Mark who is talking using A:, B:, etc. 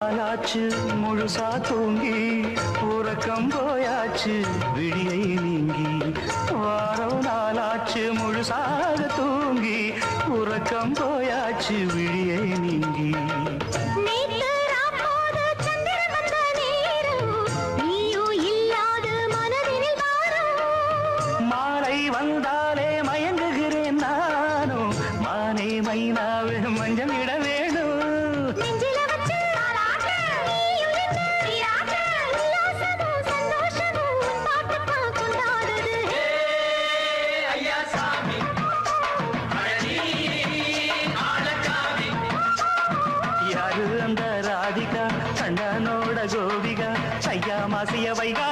A: நாளாச்சு முழுசா தூங்கி உறக்கம் போயாச்சு விடியை நீங்கி வாரம் நாளாச்சு முழுசாக தூங்கி உறக்கம் போயாச்சு விடியை நீங்கி மாலை வந்தாலே மயங்குகிறேன் நானும் மானே மைனாவே மஞ்சள் இட வேணும் அந்த ராதிகா கண்டனோட கோபிகா சையா மாசிய வைகா